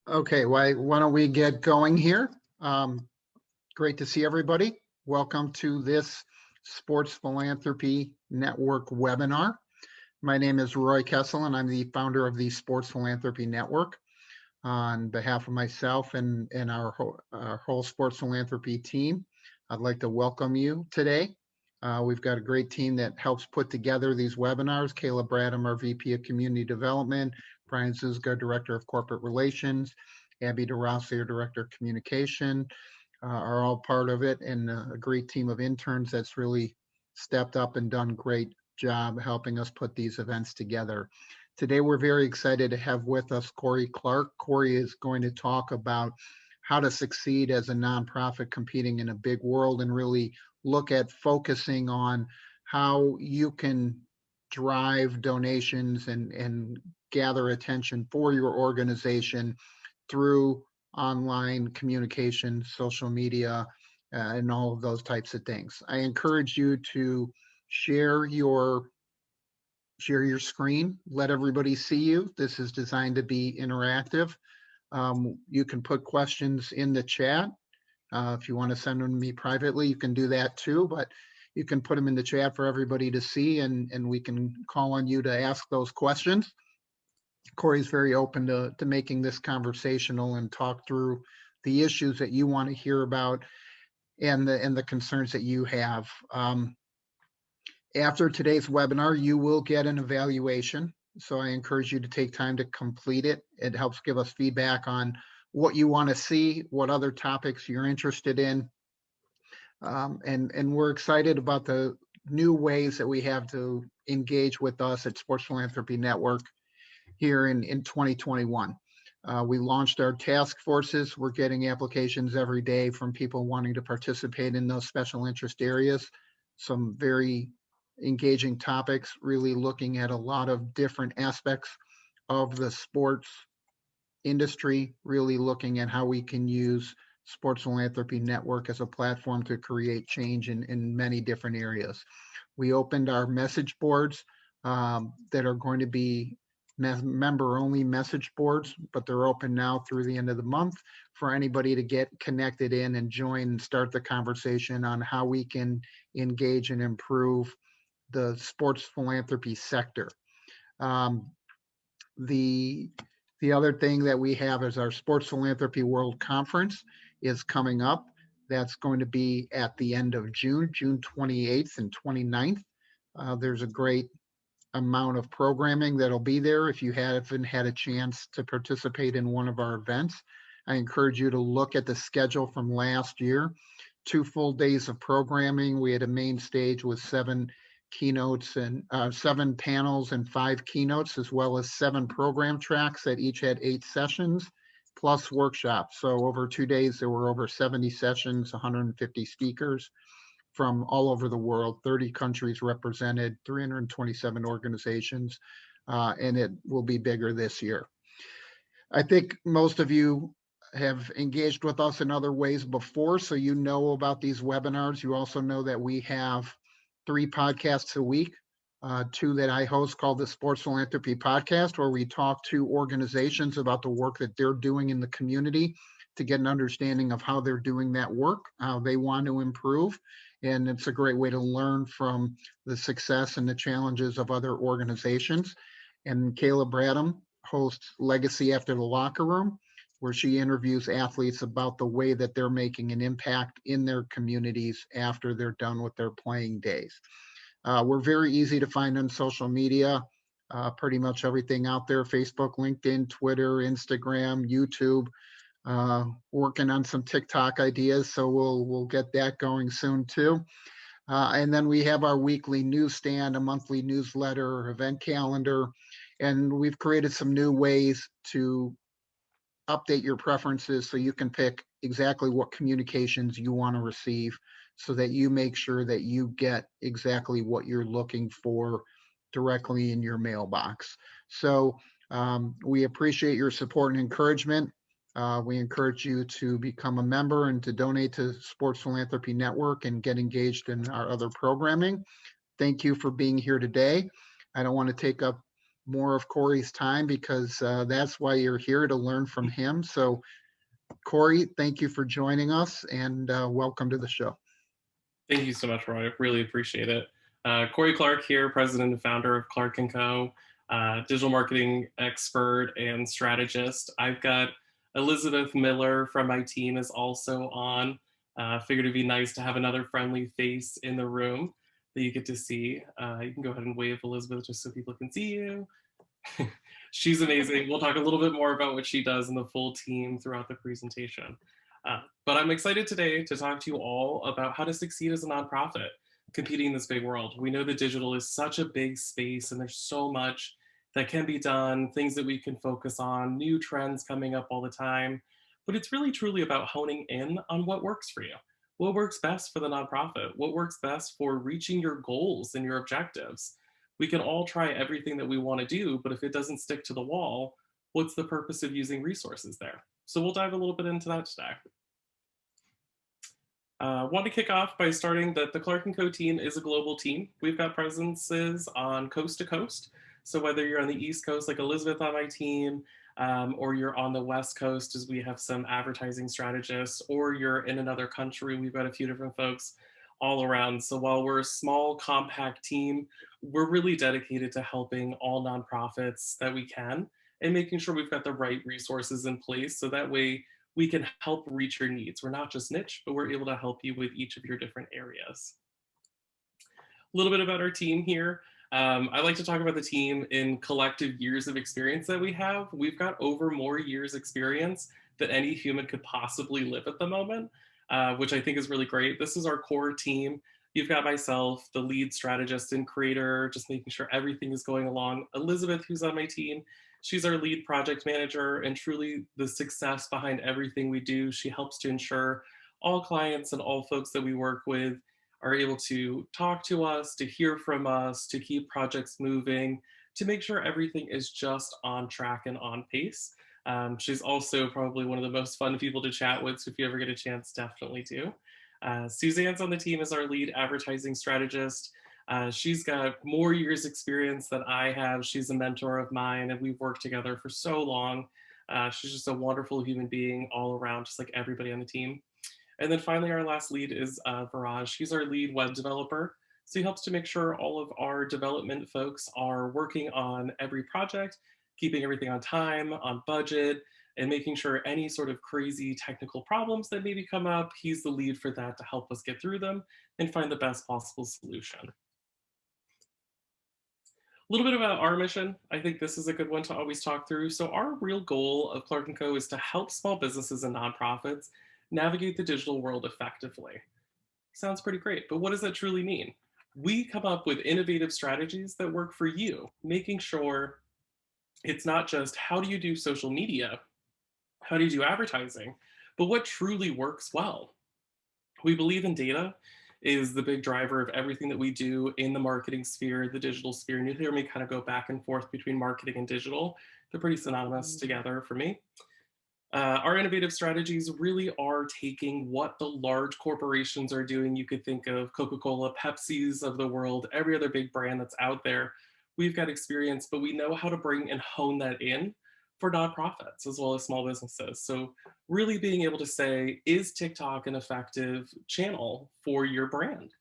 Okay, why don't we get going here? Great to see everybody. Welcome to this Sports Philanthropy Network webinar. My name is Roy Kessel, and I'm the founder of the Sports Philanthropy Network. On behalf of myself and our whole Sports Philanthropy team, I'd like to welcome you today. We've got a great team that helps put together these webinars. Kayla Bradham, our VP of Community Development, Brian Zuzga, Director of Corporate Relations, Abby DeRossi, our Director of Communication, are all part of it, and a great team of interns that's really stepped up and done a great job helping us put these events together. Today, we're very excited to have with us Corey Clark. Corey is going to talk about how to succeed as a nonprofit competing in a big world and really look at focusing on how you can drive donations and gather attention for your organization through online communication, social media, and all of those types of things. I encourage you to share your screen, let everybody see you. This is designed to be interactive. You can put questions in the chat. If you want to send them to me privately, you can do that too, but you can put them in the chat for everybody to see, and we can call on you to ask those questions. Corey's very open to making this conversational and talk through the issues that you want to hear about and the concerns that you have. After today's webinar, you will get an evaluation. So I encourage you to take time to complete it. It helps give us feedback on what you want to see, what other topics you're interested in. And we're excited about the new ways that we have to engage with us at Sports Philanthropy Network here in 2021. We launched our task forces. We're getting applications every day from people wanting to participate in those special interest areas. Some very engaging topics, really looking at a lot of different aspects of the sports industry, really looking at how we can use Sports Philanthropy Network as a platform to create change in many different areas. We opened our message boards that are going to be member-only message boards, but they're open now through the end of the month for anybody to get connected in and join and start the conversation on how we can engage and improve the sports philanthropy sector. The other thing that we have is our Sports Philanthropy World Conference is coming up. That's going to be at the end of June, June 28th and 29th. There's a great amount of programming that'll be there. If you haven't had a chance to participate in one of our events, I encourage you to look at the schedule from last year. 2 full days of programming. We had a main stage with 7 keynotes and 7 panels and 5 keynotes, as well as 7 program tracks that each had 8 sessions plus workshops. So over 2 days, there were over 70 sessions, 150 speakers from all over the world, 30 countries represented, 327 organizations, and it will be bigger this year. I think most of you have engaged with us in other ways before, so you know about these webinars. You also know that we have 3 podcasts a week, 2 that I host called the Sports Philanthropy Podcast, where we talk to organizations about the work that they're doing in the community to get an understanding of how they're doing that work, how they want to improve. And it's a great way to learn from the success and the challenges of other organizations. And Kayla Bradham hosts Legacy After the Locker Room, where she interviews athletes about the way that they're making an impact in their communities after they're done with their playing days. We're very easy to find on social media, pretty much everything out there: Facebook, LinkedIn, Twitter, Instagram, YouTube. Working on some TikTok ideas, so we'll get that going soon too. And then we have our weekly newsstand, a monthly newsletter, event calendar, and we've created some new ways to update your preferences so you can pick exactly what communications you want to receive so that you make sure that you get exactly what you're looking for directly in your mailbox. So we appreciate your support and encouragement. We encourage you to become a member and to donate to Sports Philanthropy Network and get engaged in our other programming. Thank you for being here today. I don't want to take up more of Corey's time because that's why you're here, to learn from him. So, Corey, thank you for joining us, and welcome to the show. Thank you so much, Roy. I really appreciate it. Corey Clark here, president and founder of Clark & Co., digital marketing expert and strategist. I've got Elizabeth Miller from my team is also on. Figured it'd be nice to have another friendly face in the room that you get to see. You can go ahead and wave, Elizabeth, just so people can see you. She's amazing. We'll talk a little bit more about what she does and the full team throughout the presentation. But I'm excited today to talk to you all about how to succeed as a nonprofit competing in this big world. We know that digital is such a big space and there's so much that can be done, things that we can focus on, new trends coming up all the time. But it's really truly about honing in on what works for you. What works best for the nonprofit? What works best for reaching your goals and your objectives? We can all try everything that we want to do, but if it doesn't stick to the wall, what's the purpose of using resources there? So we'll dive a little bit into that today. Want to kick off by starting that the Clark & Co. team is a global team. We've got presences on coast to coast. So whether you're on the East Coast, like Elizabeth on my team, or you're on the West Coast, as we have some advertising strategists, or you're in another country, we've got a few different folks all around. So while we're a small, compact team, we're really dedicated to helping all nonprofits that we can and making sure we've got the right resources in place so that way we can help reach your needs. We're not just niche, but we're able to help you with each of your different areas. A little bit about our team here. I like to talk about the team in collective years of experience that we have. We've got over more years experience than any human could possibly live at the moment, which I think is really great. This is our core team. You've got myself, the lead strategist and creator, just making sure everything is going along. Elizabeth, who's on my team, she's our lead project manager and truly the success behind everything we do. She helps to ensure all clients and all folks that we work with are able to talk to us, to hear from us, to keep projects moving, to make sure everything is just on track and on pace. She's also probably one of the most fun people to chat with, so if you ever get a chance, definitely do. Suzanne's on the team as our lead advertising strategist. She's got more years experience than I have. She's a mentor of mine and we've worked together for so long. She's just a wonderful human being all around, just like everybody on the team. And then finally, our last lead is Viraj. He's our lead web developer. So he helps to make sure all of our development folks are working on every project, keeping everything on time, on budget, and making sure any sort of crazy technical problems that maybe come up, he's the lead for that to help us get through them and find the best possible solution. A little bit about our mission. I think this is a good one to always talk through. So our real goal of Clark & Co. is to help small businesses and nonprofits navigate the digital world effectively. Sounds pretty great, but what does that truly mean? We come up with innovative strategies that work for you, making sure it's not just how do you do social media, how do you do advertising, but what truly works well. We believe in data is the big driver of everything that we do in the marketing sphere, the digital sphere. And you'll hear me kind of go back and forth between marketing and digital. They're pretty synonymous together for me. Our innovative strategies really are taking what the large corporations are doing. You could think of Coca-Cola, Pepsi's of the world, every other big brand that's out there. We've got experience, but we know how to bring and hone that in for nonprofits as well as small businesses. So really being able to say, is TikTok an effective channel for your brand?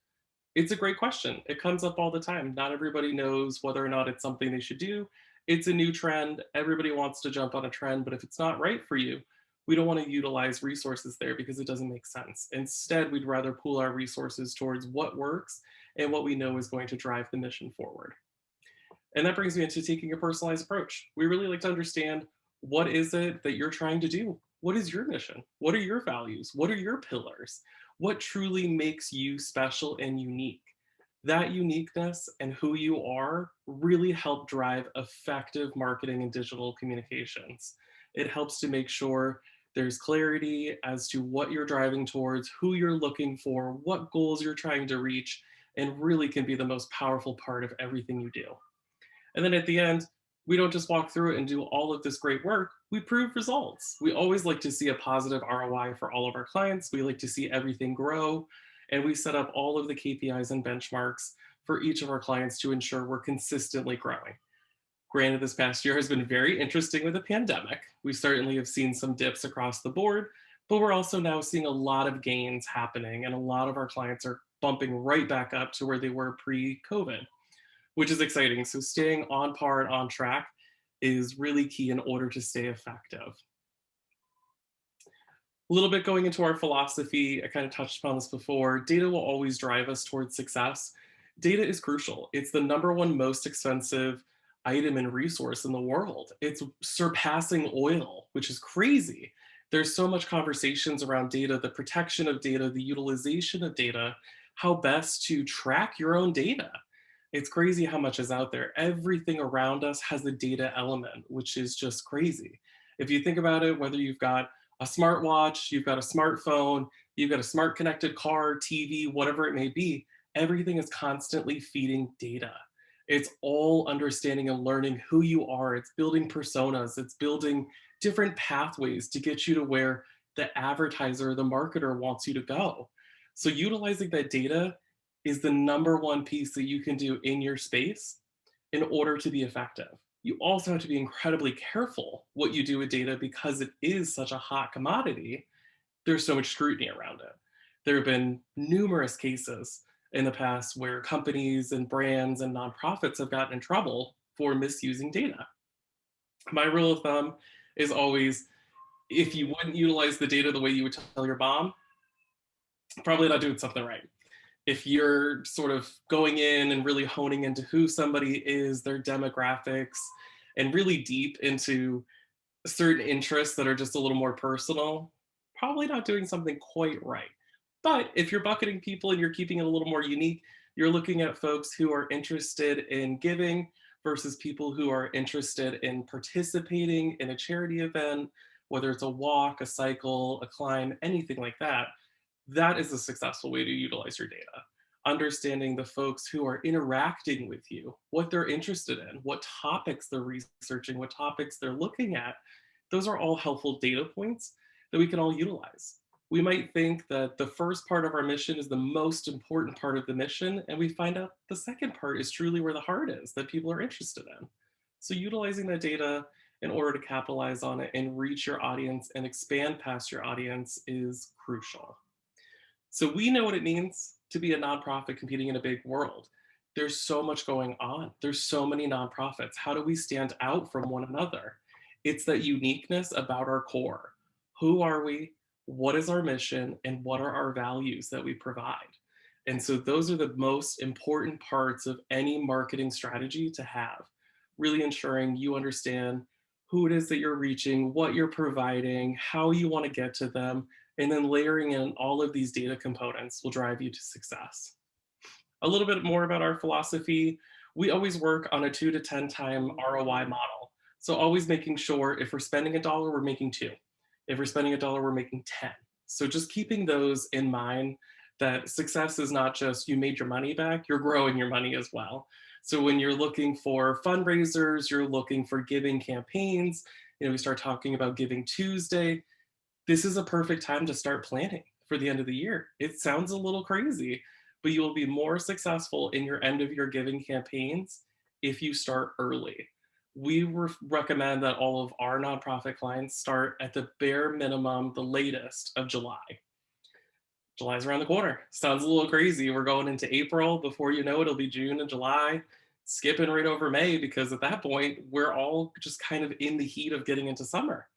It's a great question. It comes up all the time. Not everybody knows whether or not it's something they should do. It's a new trend. Everybody wants to jump on a trend, but if it's not right for you, we don't want to utilize resources there because it doesn't make sense. Instead, we'd rather pool our resources towards what works and what we know is going to drive the mission forward. And that brings me into taking a personalized approach. We really like to understand what is it that you're trying to do? What is your mission? What are your values? What are your pillars? What truly makes you special and unique? That uniqueness and who you are really help drive effective marketing and digital communications. It helps to make sure there's clarity as to what you're driving towards, who you're looking for, what goals you're trying to reach, and really can be the most powerful part of everything you do. And then at the end, we don't just walk through it and do all of this great work, we prove results. We always like to see a positive ROI for all of our clients. We like to see everything grow. And we set up all of the KPIs and benchmarks for each of our clients to ensure we're consistently growing. Granted, this past year has been very interesting with the pandemic. We certainly have seen some dips across the board, but we're also now seeing a lot of gains happening, and a lot of our clients are bumping right back up to where they were pre COVID, which is exciting. So, staying on par and on track is really key in order to stay effective. A little bit going into our philosophy, I kind of touched upon this before. Data will always drive us towards success. Data is crucial. It's the number one most expensive item and resource in the world. It's surpassing oil, which is crazy. There's so much conversations around data, the protection of data, the utilization of data, how best to track your own data. It's crazy how much is out there. Everything around us has a data element, which is just crazy. If you think about it, whether you've got a smartwatch, you've got a smartphone, you've got a smart connected car, TV, whatever it may be, everything is constantly feeding data. It's all understanding and learning who you are. It's building personas, it's building different pathways to get you to where the advertiser, the marketer wants you to go. So, utilizing that data is the number one piece that you can do in your space in order to be effective. You also have to be incredibly careful what you do with data because it is such a hot commodity. There's so much scrutiny around it. There have been numerous cases in the past where companies and brands and nonprofits have gotten in trouble for misusing data. My rule of thumb is always, if you wouldn't utilize the data the way you would tell your mom, probably not doing something right. If you're sort of going in and really honing into who somebody is, their demographics, and really deep into certain interests that are just a little more personal, probably not doing something quite right. But if you're bucketing people and you're keeping it a little more unique, you're looking at folks who are interested in giving versus people who are interested in participating in a charity event, whether it's a walk, a cycle, a climb, anything like that. That is a successful way to utilize your data. Understanding the folks who are interacting with you, what they're interested in, what topics they're researching, what topics they're looking at, those are all helpful data points that we can all utilize. We might think that the first part of our mission is the most important part of the mission, and we find out the second part is truly where the heart is that people are interested in. So, utilizing that data in order to capitalize on it and reach your audience and expand past your audience is crucial. So we know what it means to be a nonprofit competing in a big world. There's so much going on. There's so many nonprofits. How do we stand out from one another? It's that uniqueness about our core. Who are we? What is our mission? And what are our values that we provide? And so those are the most important parts of any marketing strategy to have. Really ensuring you understand who it is that you're reaching, what you're providing, how you want to get to them, and then layering in all of these data components will drive you to success. A little bit more about our philosophy. We always work on a 2 to 10 time ROI model. So always making sure if we're spending $1, we're making two. If we're spending $1, we're making 10. So just keeping those in mind, that success is not just you made your money back, you're growing your money as well. So when you're looking for fundraisers, you're looking for giving campaigns, we start talking about Giving Tuesday. This is a perfect time to start planning for the end of the year. It sounds a little crazy, but you will be more successful in your end of year giving campaigns if you start early. We recommend that all of our nonprofit clients start at the bare minimum, the latest of July. July's around the corner. Sounds a little crazy. We're going into April. Before you know it, it'll be June and July, skipping right over May, because at that point, we're all just kind of in the heat of getting into summer.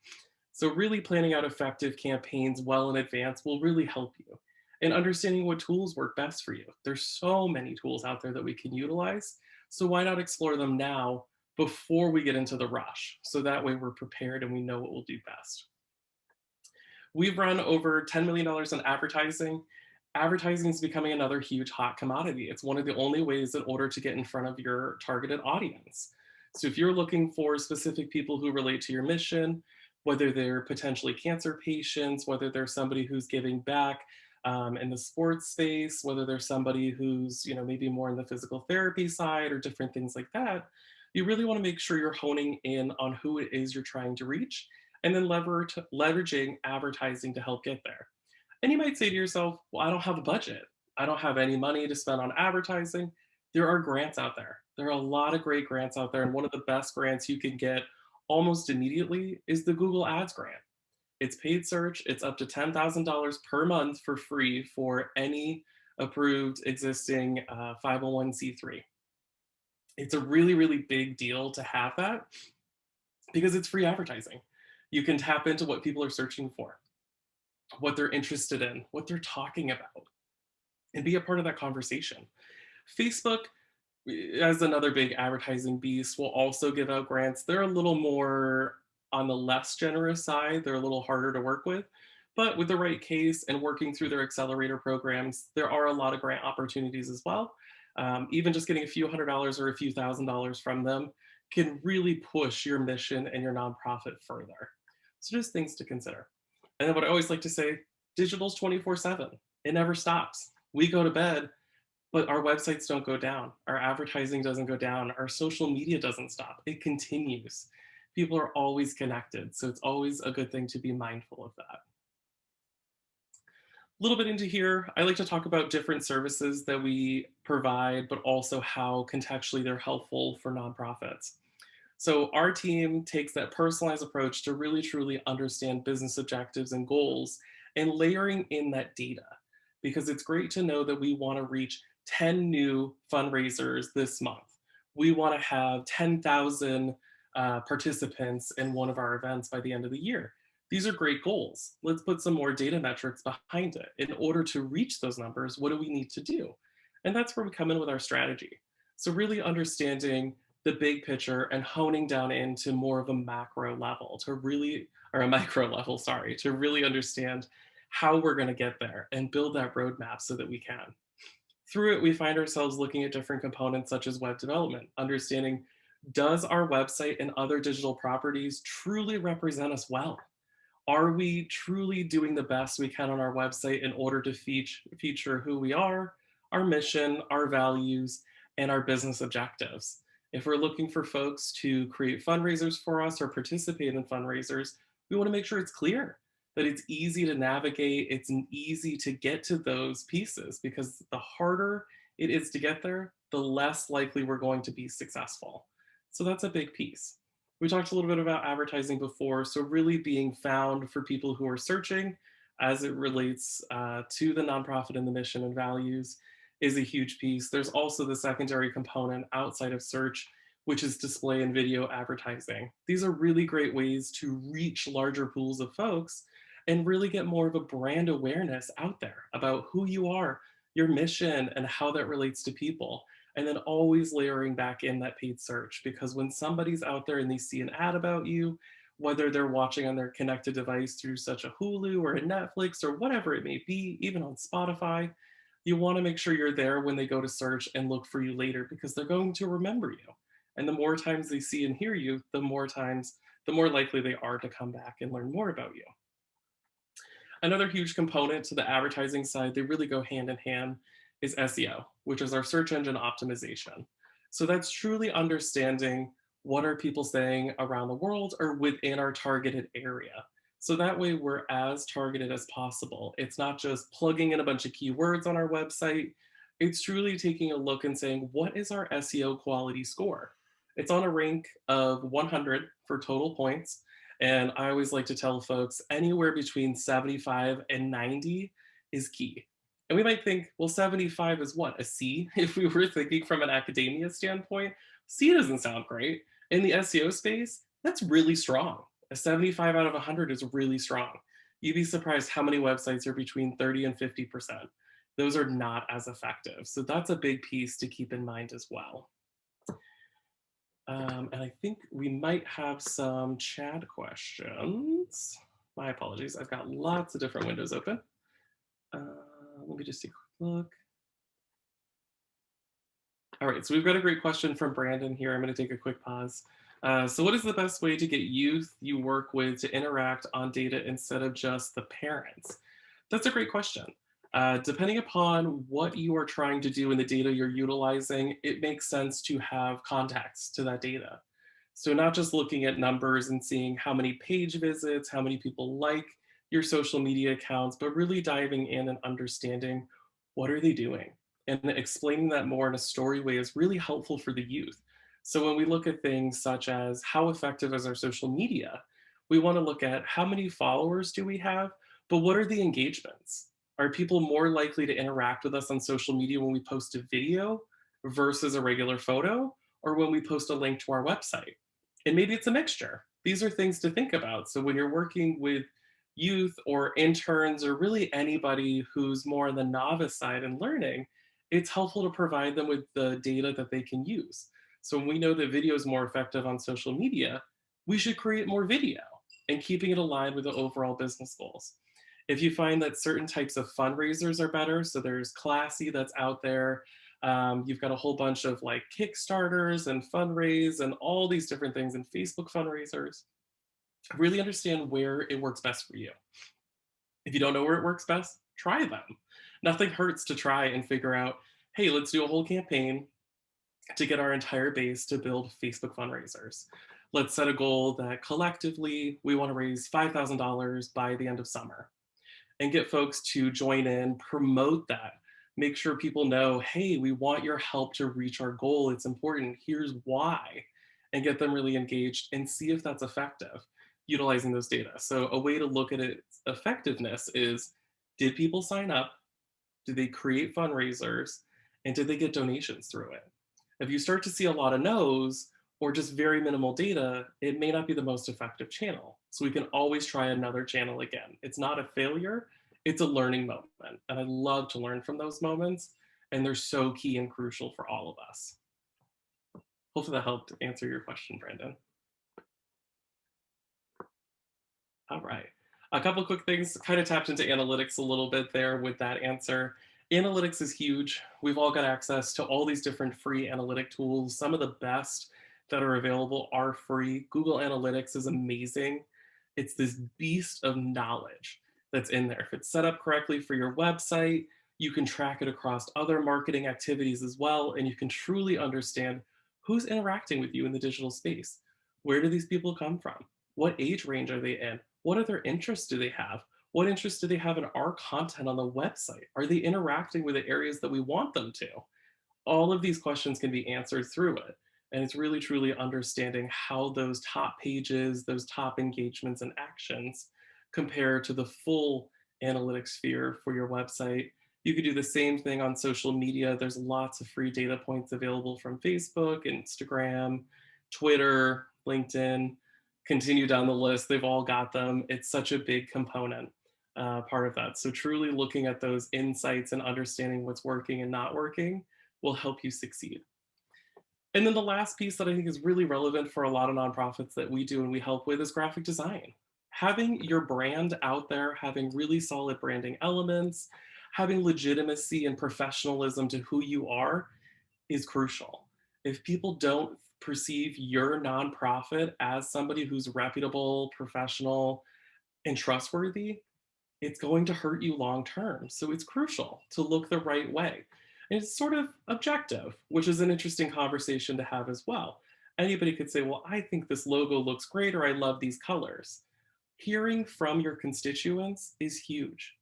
So really planning out effective campaigns well in advance will really help you. And understanding what tools work best for you. There's so many tools out there that we can utilize. So why not explore them now before we get into the rush? So that way we're prepared and we know what we'll do best. We've run over $10 million in advertising. Advertising is becoming another huge hot commodity. It's one of the only ways in order to get in front of your targeted audience. So if you're looking for specific people who relate to your mission, whether they're potentially cancer patients, whether they're somebody who's giving back in the sports space, whether there's somebody who's maybe more in the physical therapy side or different things like that, you really want to make sure you're honing in on who it is you're trying to reach, and then leveraging advertising to help get there. And you might say to yourself, well, I don't have a budget. I don't have any money to spend on advertising. There are grants out there. There are a lot of great grants out there, and one of the best grants you can get almost immediately is the Google Ads grant. It's paid search. It's up to $10,000 per month for free for any approved existing 501c3. It's a really, really big deal to have that because it's free advertising. You can tap into what people are searching for, what they're interested in, what they're talking about, and be a part of that conversation. Facebook, as another big advertising beast, will also give out grants. They're a little more on the less generous side. They're a little harder to work with. But with the right case and working through their accelerator programs, there are a lot of grant opportunities as well. Even just getting a few $100s or a few $1,000s from them can really push your mission and your nonprofit further. So just things to consider. And then what I always like to say, digital's 24/7. It never stops. We go to bed, but our websites don't go down. Our advertising doesn't go down. Our social media doesn't stop. It continues. People are always connected. So it's always a good thing to be mindful of that. A little bit into here, I like to talk about different services that we provide, but also how contextually they're helpful for nonprofits. So our team takes that personalized approach to really truly understand business objectives and goals and layering in that data because it's great to know that we want to reach 10 new fundraisers this month. We want to have 10,000 participants in one of our events by the end of the year. These are great goals. Let's put some more data metrics behind it. In order to reach those numbers, what do we need to do? And that's where we come in with our strategy. So, really understanding the big picture and honing down into more of a macro level to really, or a micro level, sorry, to really understand how we're going to get there and build that roadmap so that we can. Through it, we find ourselves looking at different components such as web development, understanding does our website and other digital properties truly represent us well? Are we truly doing the best we can on our website in order to feature who we are, our mission, our values, and our business objectives? If we're looking for folks to create fundraisers for us or participate in fundraisers, we want to make sure it's clear that it's easy to navigate, it's easy to get to those pieces because the harder it is to get there, the less likely we're going to be successful. So that's a big piece. We talked a little bit about advertising before, so really being found for people who are searching as it relates to the nonprofit and the mission and values is a huge piece. There's also the secondary component outside of search, which is display and video advertising. These are really great ways to reach larger pools of folks and really get more of a brand awareness out there about who you are, your mission, and how that relates to people. And then always layering back in that paid search because when somebody's out there and they see an ad about you, whether they're watching on their connected device through such a Hulu or a Netflix or whatever it may be, even on Spotify, you want to make sure you're there when they go to search and look for you later because they're going to remember you. And the more times they see and hear you, the more times, the more likely they are to come back and learn more about you. Another huge component to the advertising side, they really go hand in hand, is SEO, which is our search engine optimization. So that's truly understanding what are people saying around the world or within our targeted area. So that way we're as targeted as possible. It's not just plugging in a bunch of keywords on our website. It's truly taking a look and saying, what is our SEO quality score? It's on a rank of 100 for total points. And I always like to tell folks anywhere between 75 and 90 is key. And we might think, well, 75 is what, a C? If we were thinking from an academia standpoint, C doesn't sound great. In the SEO space, that's really strong. A 75 out of 100 is really strong. You'd be surprised how many websites are between 30 and 50%. Those are not as effective. So that's a big piece to keep in mind as well. And I think we might have some chat questions. My apologies. I've got lots of different windows open. Let me just take a quick look. All right, so we've got a great question from Brandon here. I'm going to take a quick pause. So what is the best way to get youth you work with to interact on data instead of just the parents? That's a great question. Depending upon what you are trying to do in the data you're utilizing, it makes sense to have context to that data. So not just looking at numbers and seeing how many page visits, how many people like your social media accounts, but really diving in and understanding what are they doing? And explaining that more in a story way is really helpful for the youth. So when we look at things such as how effective is our social media, we want to look at how many followers do we have, but what are the engagements? Are people more likely to interact with us on social media when we post a video versus a regular photo, or when we post a link to our website? And maybe it's a mixture. These are things to think about. So when you're working with youth or interns or really anybody who's more on the novice side and learning, it's helpful to provide them with the data that they can use. So when we know that video is more effective on social media, we should create more video and keeping it aligned with the overall business goals. If you find that certain types of fundraisers are better, so there's Classy that's out there. You've got a whole bunch of like Kickstarters and fundraise and all these different things and Facebook fundraisers. Really understand where it works best for you. If you don't know where it works best, try them. Nothing hurts to try and figure out, hey, let's do a whole campaign to get our entire base to build Facebook fundraisers. Let's set a goal that collectively we want to raise $5,000 by the end of summer and get folks to join in, promote that. Make sure people know, hey, we want your help to reach our goal. It's important. Here's why. And get them really engaged and see if that's effective utilizing those data. So, a way to look at its effectiveness is, did people sign up? Did they create fundraisers? And did they get donations through it? If you start to see a lot of no's or just very minimal data, it may not be the most effective channel. So we can always try another channel again. It's not a failure, it's a learning moment. And I love to learn from those moments. And they're so key and crucial for all of us. Hopefully that helped answer your question, Brandon. All right. A couple quick things, kind of tapped into analytics a little bit there with that answer. Analytics is huge. We've all got access to all these different free analytic tools. Some of the best that are available are free. Google Analytics is amazing. It's this beast of knowledge that's in there. If it's set up correctly for your website, you can track it across other marketing activities as well, and you can truly understand who's interacting with you in the digital space. Where do these people come from? What age range are they in? What other interests do they have? What interests do they have in our content on the website? Are they interacting with the areas that we want them to? All of these questions can be answered through it. And it's really truly understanding how those top pages, those top engagements and actions compare to the full analytics sphere for your website. You could do the same thing on social media. There's lots of free data points available from Facebook, Instagram, Twitter, LinkedIn. Continue down the list. They've all got them. It's such a big component part of that. So truly looking at those insights and understanding what's working and not working will help you succeed. And then the last piece that I think is really relevant for a lot of nonprofits that we do and we help with is graphic design. Having your brand out there, having really solid branding elements, having legitimacy and professionalism to who you are is crucial. If people don't perceive your nonprofit as somebody who's reputable, professional, and trustworthy, it's going to hurt you long term. So it's crucial to look the right way. And it's sort of objective, which is an interesting conversation to have as well. Anybody could say, well, I think this logo looks great, or I love these colors. Hearing from your constituents is huge.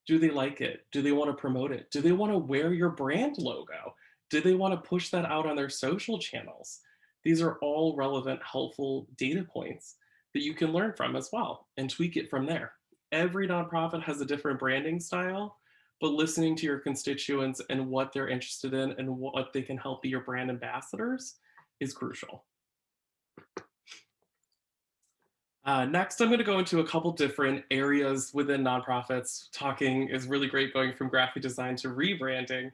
Do they like it? Do they want to promote it? Do they want to wear your brand logo? Do they want to push that out on their social channels? These are all relevant, helpful data points that you can learn from as well and tweak it from there. Every nonprofit has a different branding style, but listening to your constituents and what they're interested in and what they can help be your brand ambassadors is crucial. Next, I'm going to go into a couple different areas within nonprofits. Talking is really great. Going from graphic design to rebranding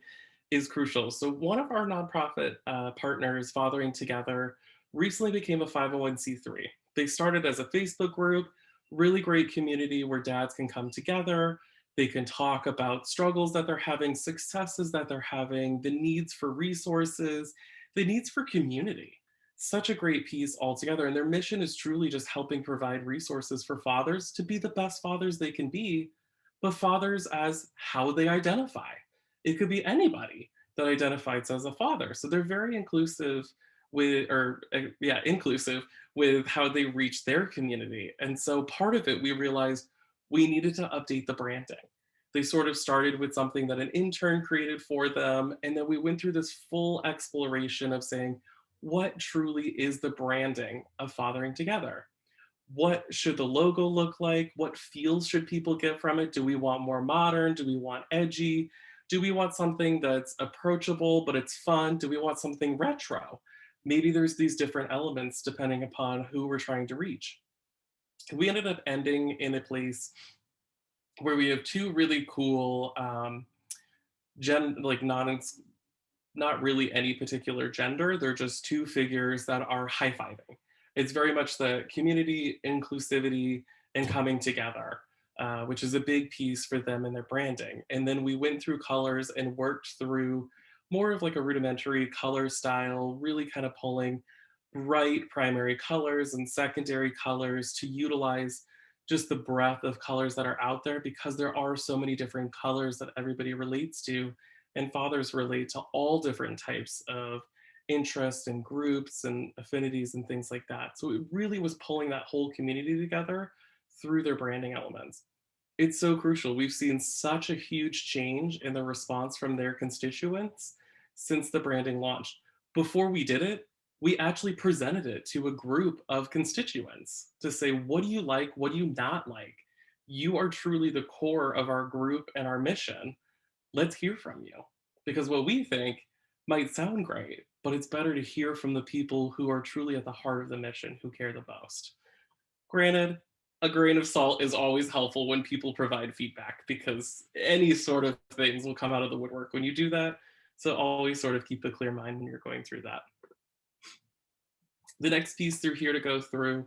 is crucial. So one of our nonprofit partners, Fathering Together, recently became a 501c3. They started as a Facebook group, really great community where dads can come together. They can talk about struggles that they're having, successes that they're having, the needs for resources, the needs for community. Such a great piece altogether. And their mission is truly just helping provide resources for fathers to be the best fathers they can be, but fathers as how they identify. It could be anybody that identifies as a father. So they're very inclusive with, inclusive with how they reach their community. And so part of it, we realized we needed to update the branding. They sort of started with something that an intern created for them. And then we went through this full exploration of saying, what truly is the branding of Fathering Together? What should the logo look like? What feels should people get from it? Do we want more modern? Do we want edgy? Do we want something that's approachable but it's fun? Do we want something retro? Maybe there's these different elements depending upon who we're trying to reach. We ended up ending in a place where we have two really cool like not really any particular gender. They're just two figures that are high-fiving. It's very much the community, inclusivity, and coming together, which is a big piece for them in their branding. And then we went through colors and worked through more of like a rudimentary color style, really kind of pulling bright primary colors and secondary colors to utilize just the breadth of colors that are out there, because there are so many different colors that everybody relates to, and fathers relate to all different types of interests and groups and affinities and things like that. So it really was pulling that whole community together through their branding elements. It's so crucial. We've seen such a huge change in the response from their constituents since the branding launched. Before we did it, we actually presented it to a group of constituents to say, what do you like? What do you not like? You are truly the core of our group and our mission. Let's hear from you. Because what we think might sound great, but it's better to hear from the people who are truly at the heart of the mission, who care the most. Granted, a grain of salt is always helpful when people provide feedback, because any sort of things will come out of the woodwork when you do that. So always sort of keep a clear mind when you're going through that. The next piece through here to go through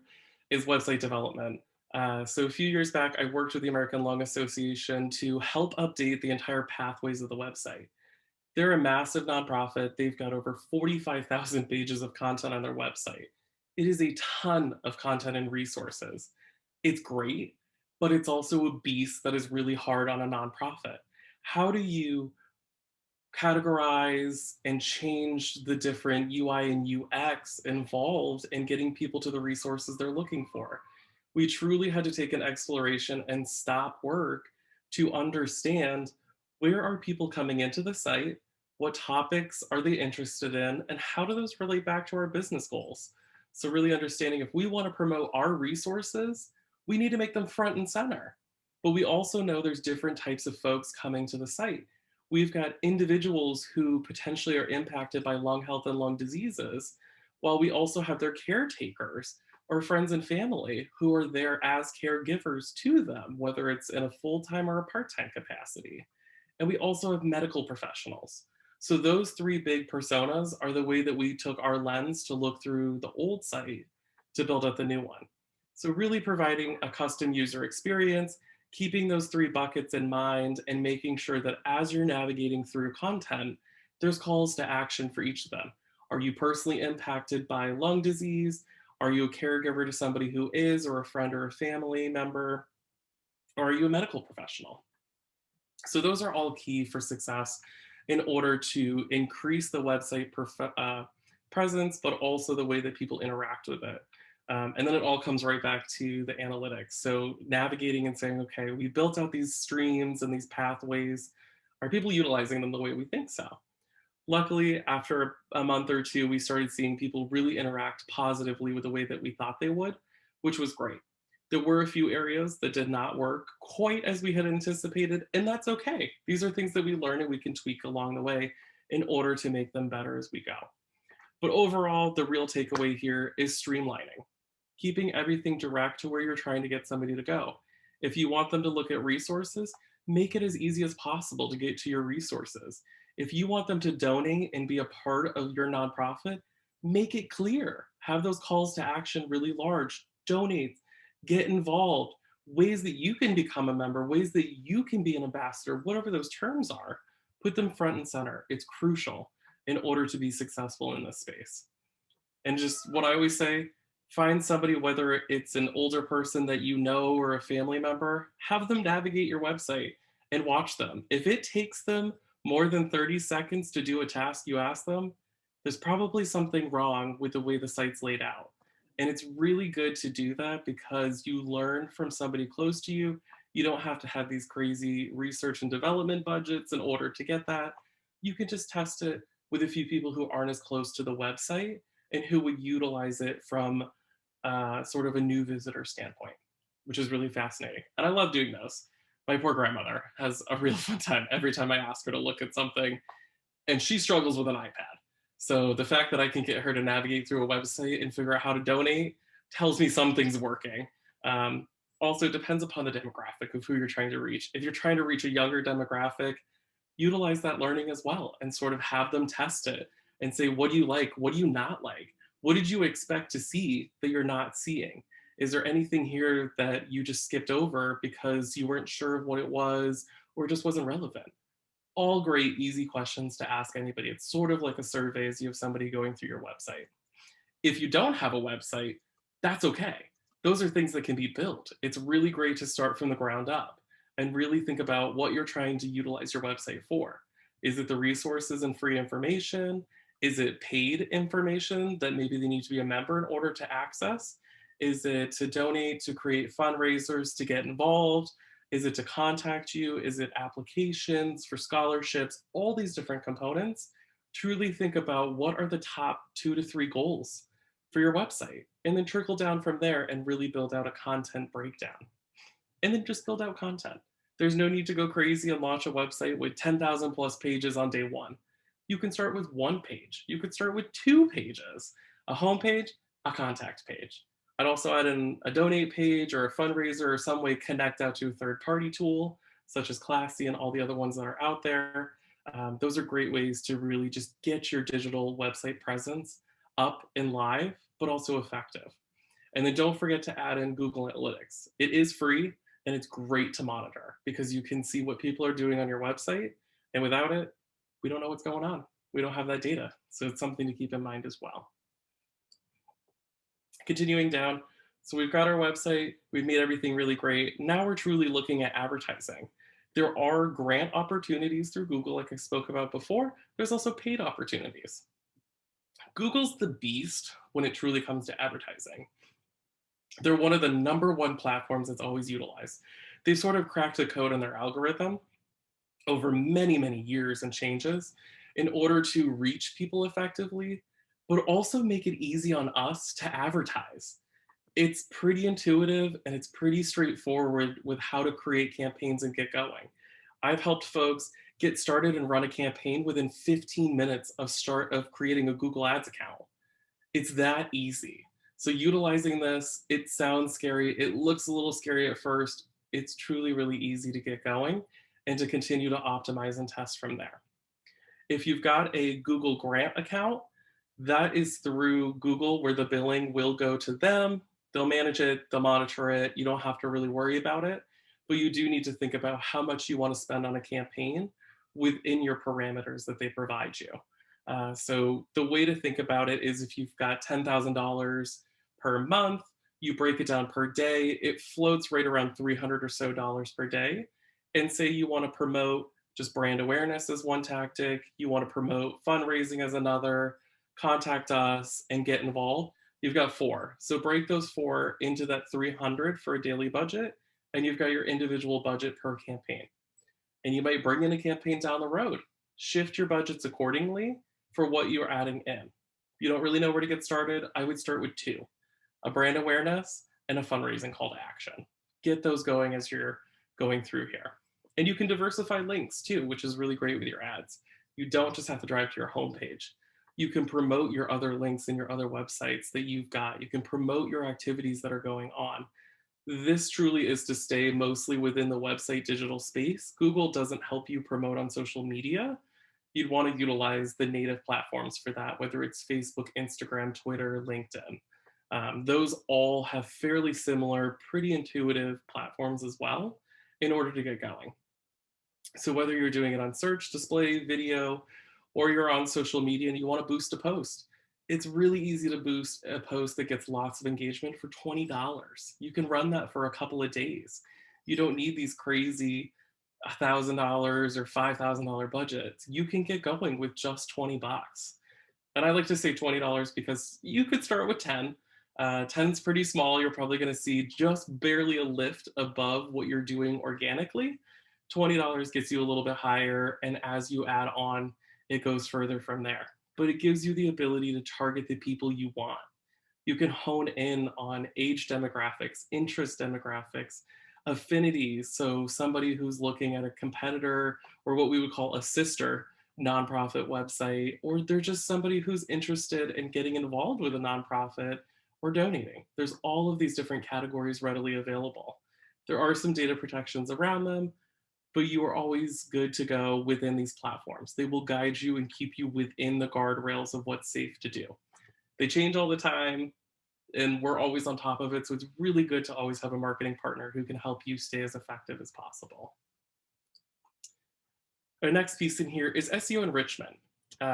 is website development. So a few years back, I worked with the American Lung Association to help update the entire pathways of the website. They're a massive nonprofit. They've got over 45,000 pages of content on their website. It is a ton of content and resources. It's great, but it's also a beast that is really hard on a nonprofit. How do you categorize and change the different UI and UX involved in getting people to the resources they're looking for? We truly had to take an exploration and stop work to understand, where are people coming into the site? What topics are they interested in? And how do those relate back to our business goals? So, really understanding, if we want to promote our resources, we need to make them front and center. But we also know there's different types of folks coming to the site. We've got individuals who potentially are impacted by lung health and lung diseases, while we also have their caretakers or friends and family who are there as caregivers to them, whether it's in a full-time or a part-time capacity. And we also have medical professionals. So those three big personas are the way that we took our lens to look through the old site to build up the new one. So really providing a custom user experience, keeping those three buckets in mind, and making sure that as you're navigating through content, there's calls to action for each of them. Are you personally impacted by lung disease? Are you a caregiver to somebody who is, or a friend or a family member? Or are you a medical professional? So those are all key for success in order to increase the website presence, but also the way that people interact with it. And then it all comes right back to the analytics. So navigating and saying, okay, we built out these streams and these pathways. Are people utilizing them the way we think so? Luckily, after a month or two, we started seeing people really interact positively with the way that we thought they would, which was great. There were a few areas that did not work quite as we had anticipated, and that's okay. These are things that we learn and we can tweak along the way in order to make them better as we go. But overall, the real takeaway here is streamlining, keeping everything direct to where you're trying to get somebody to go. If you want them to look at resources, make it as easy as possible to get to your resources. If you want them to donate and be a part of your nonprofit, make it clear. Have those calls to action really large. Donate, get involved, ways that you can become a member, ways that you can be an ambassador, whatever those terms are, put them front and center. It's crucial in order to be successful in this space. And just what I always say, find somebody, whether it's an older person that you know or a family member, have them navigate your website and watch them. If it takes them more than 30 seconds to do a task you ask them, there's probably something wrong with the way the site's laid out. And it's really good to do that because you learn from somebody close to you. You don't have to have these crazy research and development budgets in order to get that. You can just test it with a few people who aren't as close to the website and who would utilize it from sort of a new visitor standpoint, which is really fascinating. And I love doing those. My poor grandmother has a real fun time every time I ask her to look at something, and she struggles with an iPad. So the fact that I can get her to navigate through a website and figure out how to donate tells me something's working. Um, Also, it depends upon the demographic of who you're trying to reach. If you're trying to reach a younger demographic, utilize that learning as well and sort of have them test it and say, what do you like? What do you not like? What did you expect to see that you're not seeing? Is there anything here that you just skipped over because you weren't sure of what it was or just wasn't relevant? All great, easy questions to ask anybody. It's sort of like a survey as you have somebody going through your website. If you don't have a website, that's okay. Those are things that can be built. It's really great to start from the ground up and really think about what you're trying to utilize your website for. Is it the resources and free information? Is it paid information that maybe they need to be a member in order to access? Is it to donate, to create fundraisers, to get involved? Is it to contact you? Is it applications for scholarships? All these different components. Truly think about what are the top 2 to 3 goals for your website, and then trickle down from there and really build out a content breakdown. And then just build out content. There's no need to go crazy and launch a website with 10,000 plus pages on day one. You can start with 1 page. You could start with 2 pages, a homepage, a contact page. I'd also add in a donate page or a fundraiser or some way connect out to a third party tool, such as Classy and all the other ones that are out there. Those are great ways to really just get your digital website presence up and live, but also effective. And then don't forget to add in Google Analytics. It is free and it's great to monitor because you can see what people are doing on your website. And without it, we don't know what's going on. We don't have that data. So it's something to keep in mind as well. Continuing down, so we've got our website, we've made everything really great. Now we're truly looking at advertising. There are grant opportunities through Google, like I spoke about before. There's also paid opportunities. Google's the beast when it truly comes to advertising. They're one of the number one platforms that's always utilized. They sort of cracked the code on their algorithm over many, many years and changes in order to reach people effectively, but also make it easy on us to advertise. It's pretty intuitive and it's pretty straightforward with how to create campaigns and get going. I've helped folks get started and run a campaign within 15 minutes of creating a Google Ads account. It's that easy. So utilizing this, it sounds scary. It looks a little scary at first. It's truly really easy to get going and to continue to optimize and test from there. If you've got a Google Grant account, that is through Google where the billing will go to them. They'll manage it, they'll monitor it. You don't have to really worry about it, but you do need to think about how much you want to spend on a campaign within your parameters that they provide you. So the way to think about it is if you've got $10,000 per month, you break it down per day, it floats right around $300 or so per day. And say you want to promote just brand awareness as one tactic, you want to promote fundraising as another, contact us and get involved. You've got 4. So break those 4 into that 300 for a daily budget, and you've got your individual budget per campaign. And you might bring in a campaign down the road. Shift your budgets accordingly for what you're adding in. If you don't really know where to get started, I would start with 2, a brand awareness and a fundraising call to action. Get those going as you're going through here. And you can diversify links too, which is really great with your ads. You don't just have to drive to your homepage. You can promote your other links and your other websites that you've got. You can promote your activities that are going on. This truly is to stay mostly within the website digital space. Google doesn't help you promote on social media. You'd want to utilize the native platforms for that, whether it's Facebook, Instagram, Twitter, LinkedIn. Those all have fairly similar, pretty intuitive platforms as well in order to get going. So whether you're doing it on search, display, video, or you're on social media and you want to boost a post, it's really easy to boost a post that gets lots of engagement for $20. You can run that for a couple of days. You don't need these crazy $1,000 or $5,000 budgets. You can get going with just 20 bucks. And I like to say $20 because you could start with 10. 10's pretty small. You're probably going to see just barely a lift above what you're doing organically. $20 gets you a little bit higher. And as you add on, it goes further from there. But it gives you the ability to target the people you want. You can hone in on age demographics, interest demographics, affinities. So somebody who's looking at a competitor or what we would call a sister nonprofit website, or they're just somebody who's interested in getting involved with a nonprofit or donating. There's all of these different categories readily available. There are some data protections around them, but you are always good to go within these platforms. They will guide you and keep you within the guardrails of what's safe to do. They change all the time, and we're always on top of it. So it's really good to always have a marketing partner who can help you stay as effective as possible. Our next piece in here is SEO enrichment.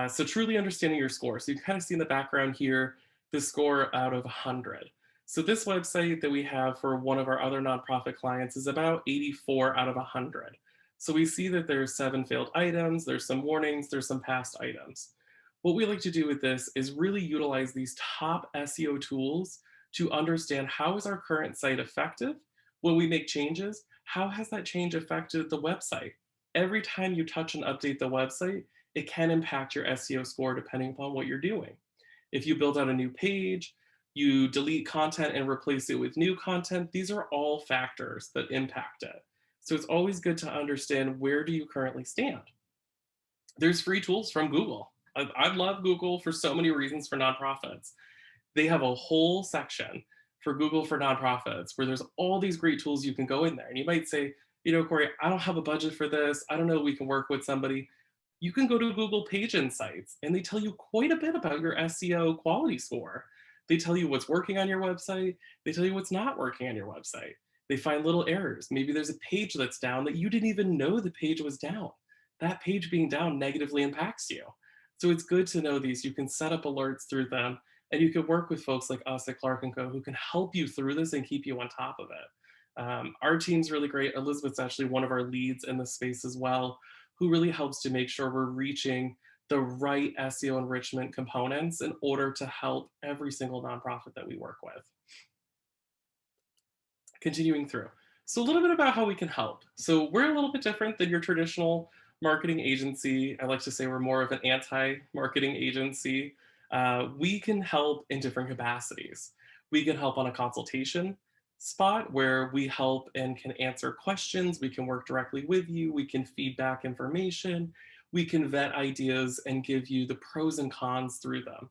So truly understanding your score. So you can kind of see in the background here, the score out of 100. So this website that we have for one of our other nonprofit clients is about 84 out of 100. So we see that there's 7 failed items, there's some warnings, there's some past items. What we like to do with this is really utilize these top SEO tools to understand how is our current site effective. When we make changes, how has that change affected the website? Every time you touch and update the website, it can impact your SEO score depending upon what you're doing. If you build out a new page, you delete content and replace it with new content, these are all factors that impact it. So it's always good to understand, where do you currently stand? There's free tools from Google. I love Google for so many reasons for nonprofits. They have a whole section for Google for nonprofits where there's all these great tools you can go in there. And you might say, Corey, I don't have a budget for this. I don't know, we can work with somebody. You can go to Google Page Insights and they tell you quite a bit about your SEO quality score. They tell you what's working on your website. They tell you what's not working on your website. They find little errors. Maybe there's a page that's down that you didn't even know the page was down. That page being down negatively impacts you. So it's good to know these. You can set up alerts through them, and you can work with folks like us at Clark & Co. who can help you through this and keep you on top of it. Our team's really great. Elizabeth's actually one of our leads in this space as well, who really helps to make sure we're reaching the right SEO enrichment components in order to help every single nonprofit that we work with. Continuing through. So a little bit about how we can help. So we're a little bit different than your traditional marketing agency. I like to say we're more of an anti-marketing agency. We can help in different capacities. We can help on a consultation spot where we help and can answer questions. We can work directly with you. We can feedback information. We can vet ideas and give you the pros and cons through them.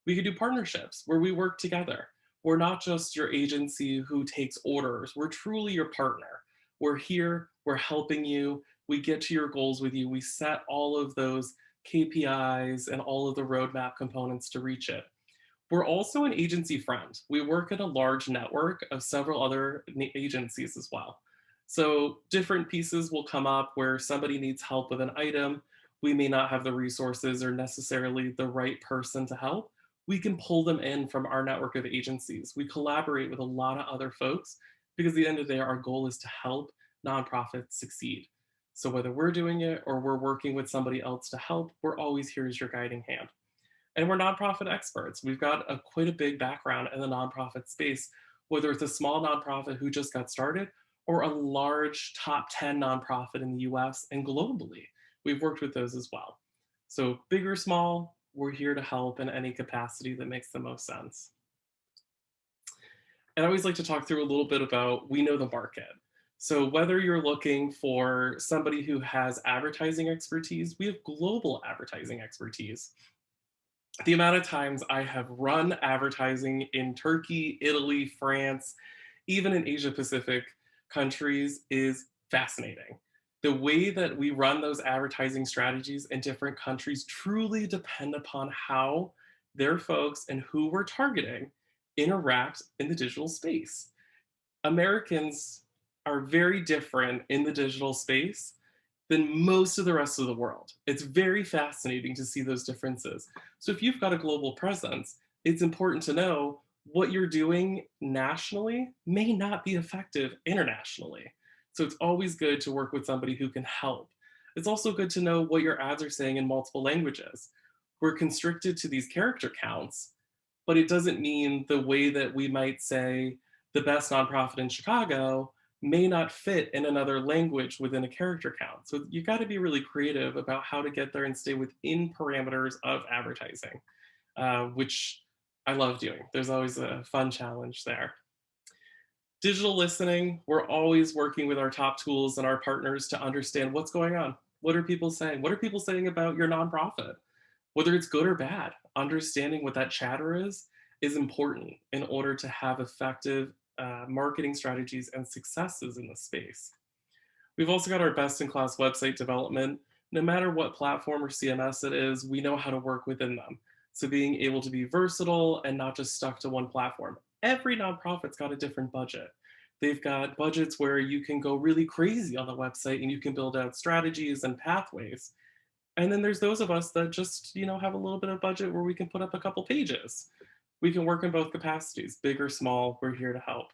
We can do partnerships where we work together. We're not just your agency who takes orders. We're truly your partner. We're here, we're helping you. We get to your goals with you. We set all of those KPIs and all of the roadmap components to reach it. We're also an agency friend. We work in a large network of several other agencies as well. So different pieces will come up where somebody needs help with an item. We may not have the resources or necessarily the right person to help. We can pull them in from our network of agencies. We collaborate with a lot of other folks because at the end of the day, our goal is to help nonprofits succeed. So whether we're doing it or we're working with somebody else to help, we're always here as your guiding hand. And we're nonprofit experts. We've got quite a big background in the nonprofit space, whether it's a small nonprofit who just got started or a large top 10 nonprofit in the US and globally. We've worked with those as well. So big or small, we're here to help in any capacity that makes the most sense. And I always like to talk through a little bit about, we know the market. So whether you're looking for somebody who has advertising expertise, we have global advertising expertise. The amount of times I have run advertising in Turkey, Italy, France, even in Asia Pacific countries is fascinating. The way that we run those advertising strategies in different countries truly depend upon how their folks and who we're targeting interact in the digital space. Americans are very different in the digital space than most of the rest of the world. It's very fascinating to see those differences. So if you've got a global presence, it's important to know what you're doing nationally may not be effective internationally. So it's always good to work with somebody who can help. It's also good to know what your ads are saying in multiple languages. We're constricted to these character counts, but it doesn't mean the way that we might say the best nonprofit in Chicago may not fit in another language within a character count. So you got to be really creative about how to get there and stay within parameters of advertising, which I love doing. There's always a fun challenge there. Digital listening, we're always working with our top tools and our partners to understand what's going on. What are people saying? What are people saying about your nonprofit? Whether it's good or bad, understanding what that chatter is important in order to have effective marketing strategies and successes in the space. We've also got our best in class website development. No matter what platform or CMS it is, we know how to work within them. So being able to be versatile and not just stuck to one platform. Every nonprofit's got a different budget. They've got budgets where you can go really crazy on the website and you can build out strategies and pathways. And then there's those of us that just, have a little bit of budget where we can put up a couple pages. We can work in both capacities, big or small, we're here to help.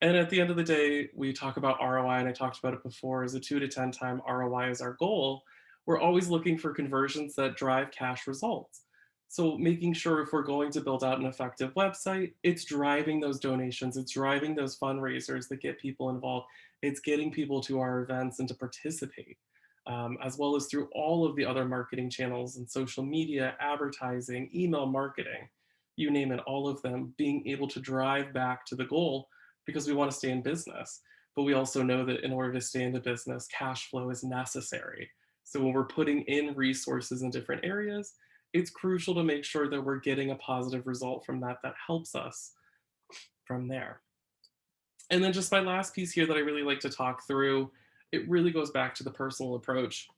And at the end of the day, we talk about ROI, and I talked about it before, as a 2 to 10 time ROI is our goal. We're always looking for conversions that drive cash results. So making sure if we're going to build out an effective website, it's driving those donations, it's driving those fundraisers that get people involved, it's getting people to our events and to participate, as well as through all of the other marketing channels and social media, advertising, email marketing, you name it, all of them being able to drive back to the goal because we want to stay in business. But we also know that in order to stay in the business, cash flow is necessary. So when we're putting in resources in different areas, it's crucial to make sure that we're getting a positive result from that helps us from there. And then just my last piece here that I really like to talk through, it really goes back to the personal approach.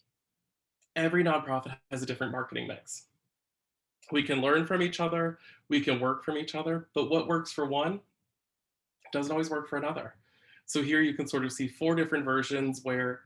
Every nonprofit has a different marketing mix. We can learn from each other, we can work from each other, but what works for one doesn't always work for another. So here you can sort of see 4 different versions where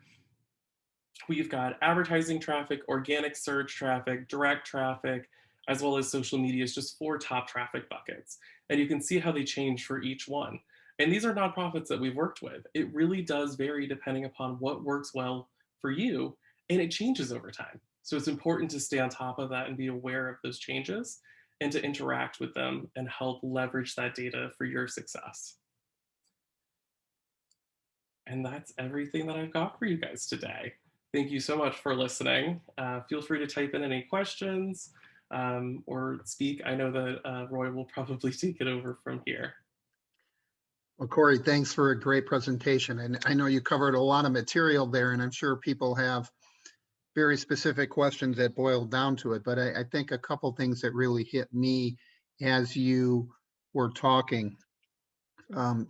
we've got advertising traffic, organic search traffic, direct traffic, as well as social media is just 4 top traffic buckets. And you can see how they change for each one. And these are nonprofits that we've worked with. It really does vary depending upon what works well for you, and it changes over time. So it's important to stay on top of that and be aware of those changes and to interact with them and help leverage that data for your success. And that's everything that I've got for you guys today. Thank you so much for listening. Feel free to type in any questions or speak. I know that Roy will probably take it over from here. Well, Corey, thanks for a great presentation. And I know you covered a lot of material there, and I'm sure people have very specific questions that boil down to it. But I think a couple things that really hit me as you were talking.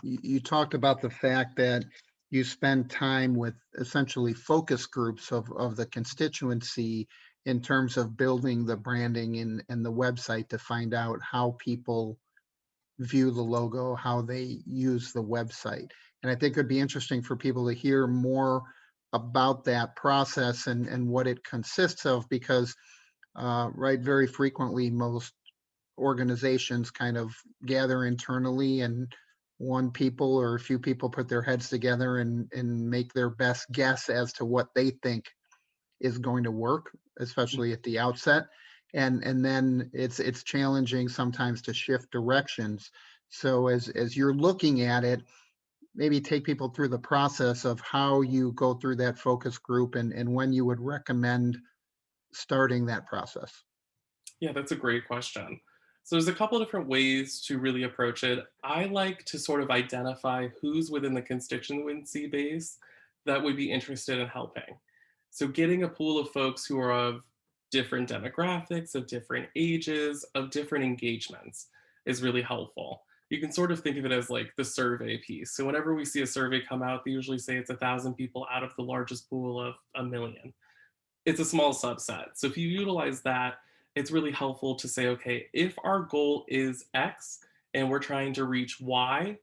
You talked about the fact that you spend time with essentially focus groups of the constituency in terms of building the branding and the website to find out how people view the logo, how they use the website. And I think it'd be interesting for people to hear more about that process and what it consists of, because right, very frequently most organizations kind of gather internally, and one people or a few people put their heads together and make their best guess as to what they think is going to work, especially at the outset. And then it's challenging sometimes to shift directions. So as you're looking at it, maybe take people through the process of how you go through that focus group and when you would recommend starting that process. Yeah, that's a great question. So there's a couple of different ways to really approach it. I like to sort of identify who's within the constituency base that would be interested in helping. So getting a pool of folks who are of different demographics, of different ages, of different engagements is really helpful. You can sort of think of it as like the survey piece. So whenever we see a survey come out, they usually say it's 1,000 people out of the largest pool of 1,000,000. It's a small subset. So if you utilize that, it's really helpful to say, okay, if our goal is X and we're trying to reach Y,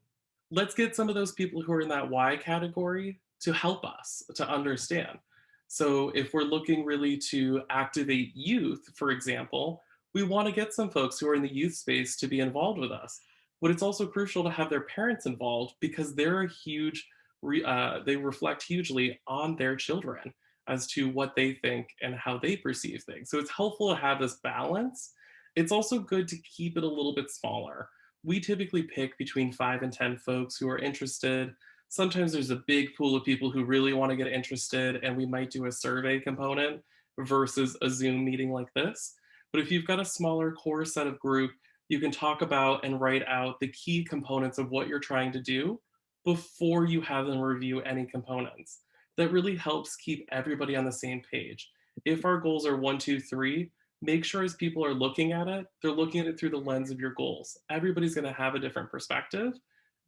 let's get some of those people who are in that Y category to help us to understand. So if we're looking really to activate youth, for example, we want to get some folks who are in the youth space to be involved with us. But it's also crucial to have their parents involved because they're a huge, they reflect hugely on their children as to what they think and how they perceive things. So it's helpful to have this balance It's also good to keep it a little bit smaller. We typically pick between 5 and 10 folks who are interested. Sometimes there's a big pool of people who really want to get interested, and we might do a survey component versus a Zoom meeting like this. But if you've got a smaller core set of group, you can talk about and write out the key components of what you're trying to do before you have them review any components. That really helps keep everybody on the same page. If our goals are one, two, three, make sure as people are looking at it, they're looking at it through the lens of your goals. Everybody's going to have a different perspective,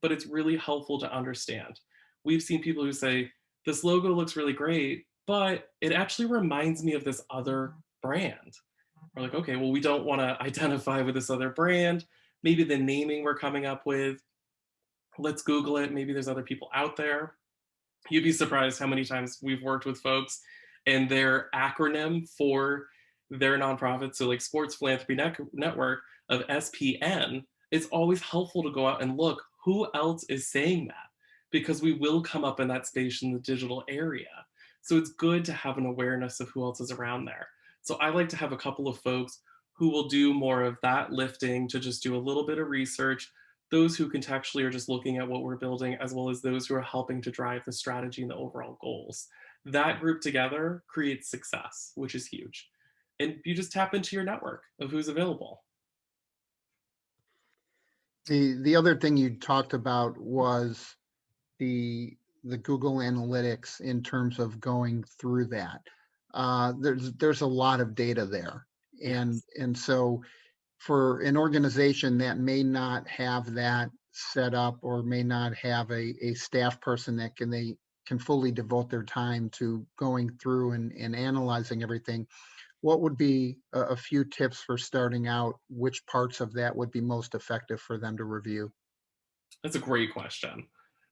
but it's really helpful to understand. We've seen people who say, this logo looks really great, but it actually reminds me of this other brand. We're like, okay, well, we don't want to identify with this other brand. Maybe the naming we're coming up with, let's Google it. Maybe there's other people out there. You'd be surprised how many times we've worked with folks and their acronym for their nonprofit, so like Sports Philanthropy Network of SPN, it's always helpful to go out and look who else is saying that, because we will come up in that space in the digital area. So it's good to have an awareness of who else is around there. So I like to have a couple of folks who will do more of that lifting to just do a little bit of research, those who contextually are just looking at what we're building, as well as those who are helping to drive the strategy and the overall goals. That group together creates success, which is huge. And you just tap into your network of who's available. The other thing you talked about was the Google Analytics in terms of going through that. There's a lot of data there, and Yes. so for an organization that may not have that set up or may not have a staff person that they can fully devote their time to going through and analyzing everything, what would be a few tips for starting out? Which parts of that would be most effective for them to review? That's a great question.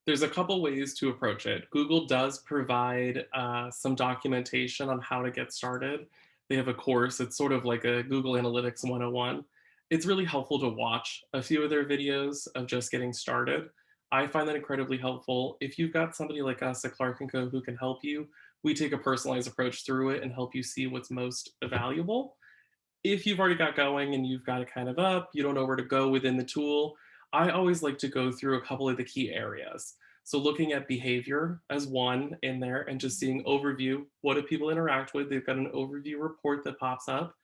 There's a couple ways to approach it. Google does provide some documentation on how to get started. They have a course, it's sort of like a Google Analytics 101. It's really helpful to watch a few of their videos of just getting started. I find that incredibly helpful. If you've got somebody like us at Clark & Co. who can help you, we take a personalized approach through it and help you see what's most valuable. If you've already got going and you've got it kind of up, you don't know where to go within the tool, I always like to go through a couple of the key areas. So looking at behavior as one in there and just seeing overview, what do people interact with? They've got an overview report that pops up.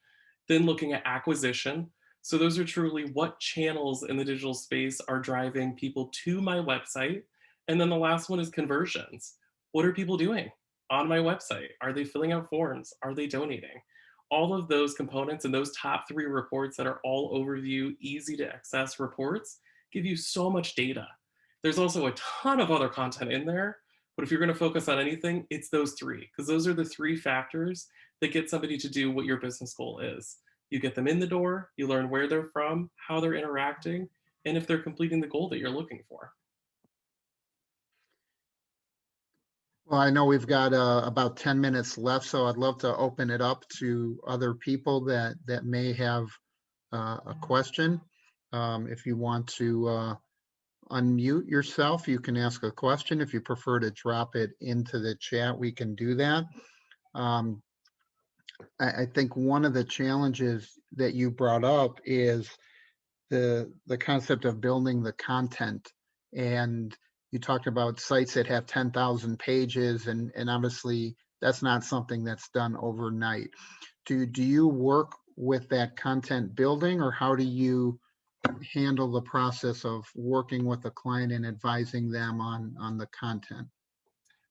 Then looking at acquisition. So those are truly what channels in the digital space are driving people to my website. And then the last one is conversions. What are people doing on my website? Are they filling out forms? Are they donating? All of those components and those top three reports that are all overview, easy to access reports give you so much data. There's also a ton of other content in there, but if you're going to focus on anything, it's those three, because those are the three factors that get somebody to do what your business goal is. You get them in the door, you learn where they're from, how they're interacting, and if they're completing the goal that you're looking for. Well, I know we've got about 10 minutes left, so I'd love to open it up to other people that may have a question. If you want to unmute yourself, you can ask a question. If you prefer to drop it into the chat, we can do that. Um, I think one of the challenges that you brought up is the concept of building the content. And you talked about sites that have 10,000 pages, and obviously that's not something that's done overnight. Do you work with that content building, or how do you handle the process of working with a client and advising them on the content?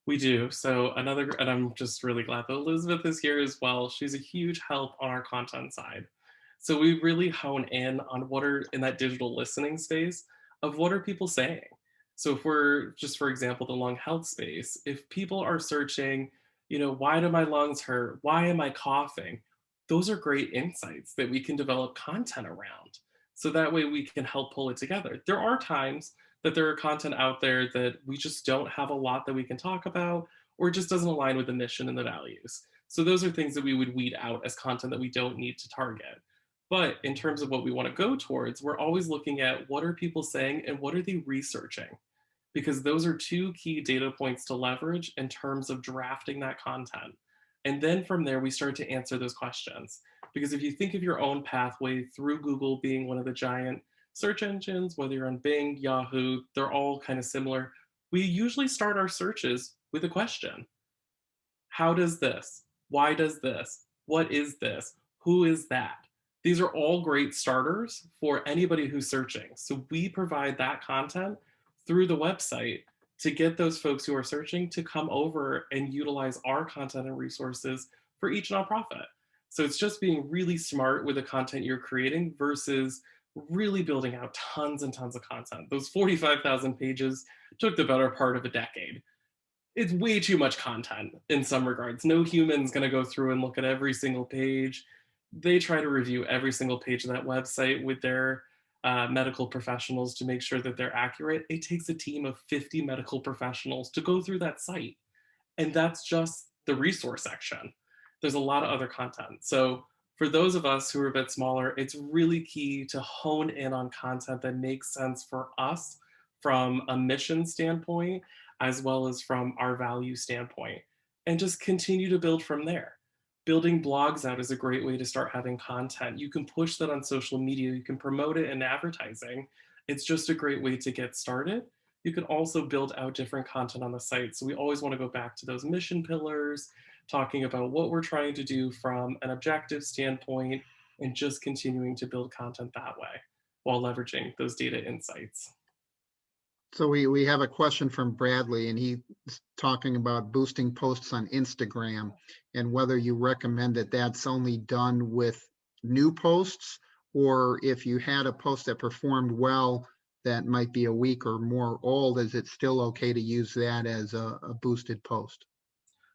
We do. So another, and I'm just really glad that Elizabeth is here as well. She's a huge help on our content side. So we really hone in on what are in that digital listening space of what are people saying. So if we're just, for example, the lung health space, if people are searching, why do my lungs hurt? Why am I coughing? Those are great insights that we can develop content around. So that way we can help pull it together. There are times that there are content out there that we just don't have a lot that we can talk about, or it just doesn't align with the mission and the values. So those are things that we would weed out as content that we don't need to target. But in terms of what we want to go towards, we're always looking at what are people saying and what are they researching? Because those are two key data points to leverage in terms of drafting that content. And then from there, we start to answer those questions. Because if you think of your own pathway through Google being one of the giant search engines, whether you're on Bing, Yahoo, they're all kind of similar. We usually start our searches with a question. How does this? Why does this? What is this? Who is that? These are all great starters for anybody who's searching. So we provide that content through the website to get those folks who are searching to come over and utilize our content and resources for each nonprofit. So it's just being really smart with the content you're creating versus really building out tons and tons of content. Those 45,000 pages took the better part of a decade. It's way too much content in some regards. No human's going to go through and look at every single page. They try to review every single page of that website with their medical professionals to make sure that they're accurate. It takes a team of 50 medical professionals to go through that site. And that's just the resource section. There's a lot of other content. So for those of us who are a bit smaller, it's really key to hone in on content that makes sense for us from a mission standpoint, as well as from our value standpoint, and just continue to build from there. Building blogs out is a great way to start having content. You can push that on social media, you can promote it in advertising. It's just a great way to get started. You can also build out different content on the site. So we always want to go back to those mission pillars, talking about what we're trying to do from an objective standpoint, and just continuing to build content that way while leveraging those data insights. So we have a question from Bradley, and he's talking about boosting posts on Instagram and whether you recommend that that's only done with new posts, or if you had a post that performed well that might be a week or more old, is it still okay to use that as a boosted post?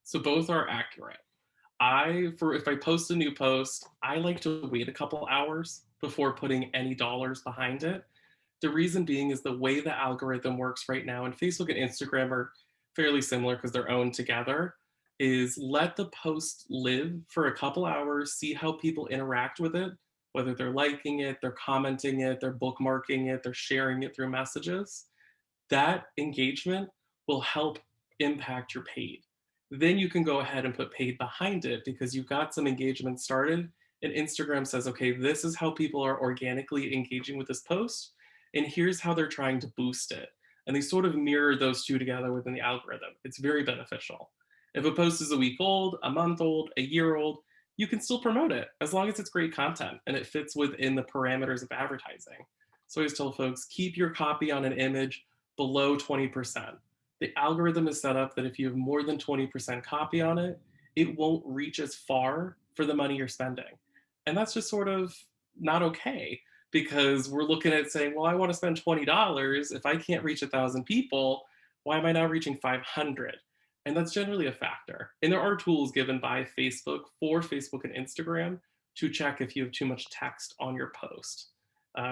So both are accurate. If I post a new post, I like to wait a couple hours before putting any dollars behind it. The reason being is the way the algorithm works right now, and Facebook and Instagram are fairly similar because they're owned together, is let the post live for a couple hours, see how people interact with it, whether they're liking it, they're commenting it, they're bookmarking it, they're sharing it through messages. That engagement will help impact your paid. Then you can go ahead and put paid behind it because you've got some engagement started, and Instagram says, okay, this is how people are organically engaging with this post, and here's how they're trying to boost it. And they sort of mirror those two together within the algorithm. It's very beneficial. If a post is a week old, a month old, a year old, you can still promote it as long as it's great content and it fits within the parameters of advertising. So I always tell folks, keep your copy on an image below 20%. The algorithm is set up that if you have more than 20% copy on it, it won't reach as far for the money you're spending. And that's just sort of not okay, because we're looking at saying, well, I want to spend $20. If I can't reach 1,000 people, why am I not reaching 500? And that's generally a factor. And there are tools given by Facebook for Facebook and Instagram to check if you have too much text on your post,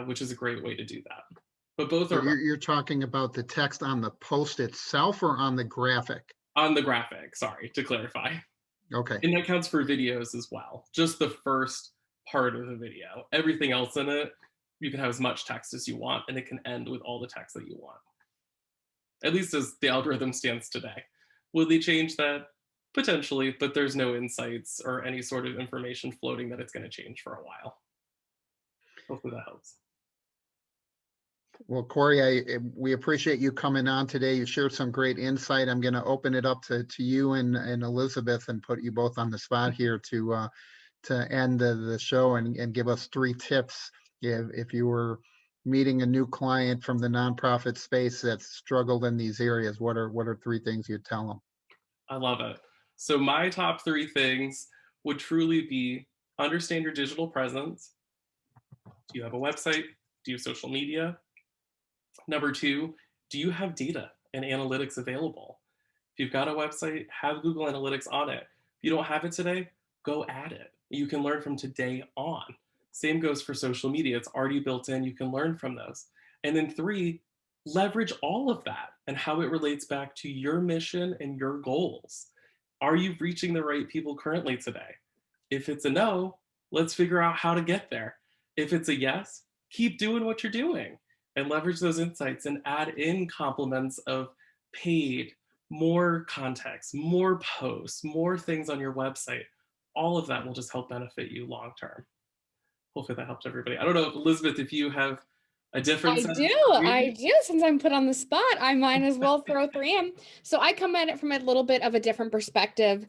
which is a great way to do that. But both So are you're talking about the text on the post itself or on the graphic? on the graphic, sorry, to clarify. Okay. And that counts for videos as well. Just the first part of the video. Everything else in it, you can have as much text as you want, and it can end with all the text that you want. At least as the algorithm stands today. Will they change that? Potentially, but there's no insights or any sort of information floating that it's going to change for a while. Hopefully that helps. Well, Corey, we appreciate you coming on today. You shared some great insight. I'm going to open it up to you and Elizabeth and put you both on the spot here to end the show and give us 3 tips if you were meeting a new client from the nonprofit space that's struggled in these areas. What are 3 things you'd tell them? I love it. So my top 3 things would truly be: understand your digital presence. Do you have a website? Do you have social media? Number 2, do you have data and analytics available? If you've got a website, have Google Analytics on it. If you don't have it today, go add it. You can learn from today on. Same goes for social media. It's already built in. You can learn from those. And then 3, leverage all of that and how it relates back to your mission and your goals. Are you reaching the right people currently today? If it's a no, let's figure out how to get there. If it's a yes, keep doing what you're doing and leverage those insights and add in complements of paid, more context, more posts, more things on your website. all of that will just help benefit you long term. Hopefully that helped everybody. I don't know, Elizabeth, if you have a different I sense. do. I do. Since I'm put on the spot, I might as well throw 3M. So I come at it from a little bit of a different perspective.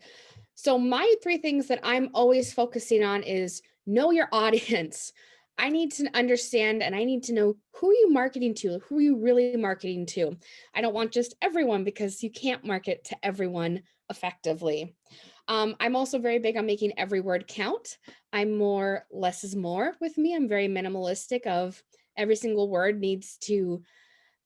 So my 3 things that I'm always focusing on is know your audience. I need to understand and I need to know who are you marketing to, who are you really marketing to. I don't want just everyone because you can't market to everyone effectively. I'm also very big on making every word count. I'm more less is more with me. I'm very minimalistic of every single word needs to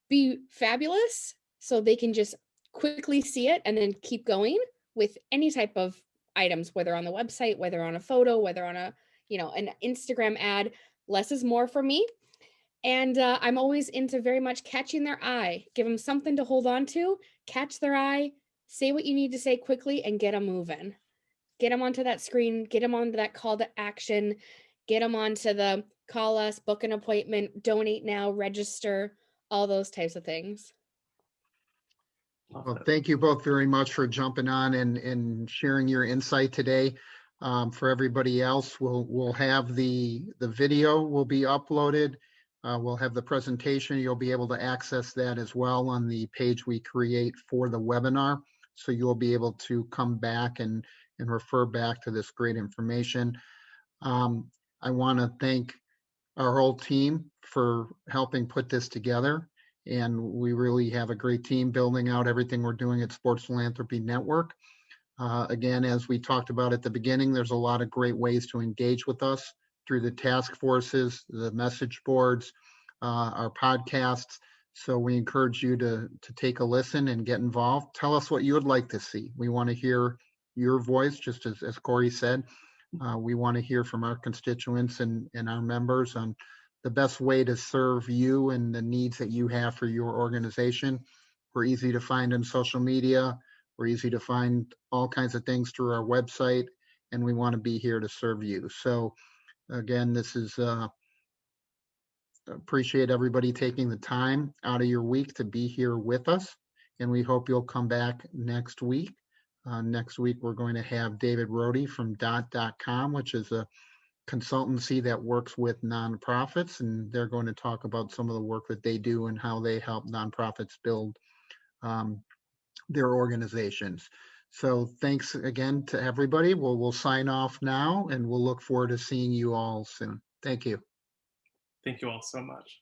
be fabulous so they can just quickly see it and then keep going with any type of items, whether on the website, whether on a photo, whether on a, an Instagram ad. Less is more for me. And I'm always into very much catching their eye. Give them something to hold on to, catch their eye, say what you need to say quickly, and get them moving. Get them onto that screen, get them onto that call to action, get them onto the call us, book an appointment, donate now, register, all those types of things. Well, thank you both very much for jumping on and sharing your insight today. For everybody else, we'll have the video will be uploaded. We'll have the presentation. You'll be able to access that as well on the page we create for the webinar. So you'll be able to come back and refer back to this great information. I want to thank our whole team for helping put this together. And we really have a great team building out everything we're doing at Sports Philanthropy Network. Again, as we talked about at the beginning, there's a lot of great ways to engage with us through the task forces, the message boards, our podcasts. So we encourage you to take a listen and get involved. Tell us what you would like to see. We want to hear your voice, just as Corey said. We want to hear from our constituents and our members on the best way to serve you and the needs that you have for your organization. We're easy to find on social media. We're easy to find all kinds of things through our website, and we want to be here to serve you. So again, this is appreciate everybody taking the time out of your week to be here with us, and we hope you'll come back next week. Next week, we're going to have David Rohde from dot.com, which is a consultancy that works with nonprofits, and they're going to talk about some of the work that they do and how they help nonprofits build their organizations. So thanks again to everybody. We'll sign off now, and we'll look forward to seeing you all soon. Thank you. Thank you all so much.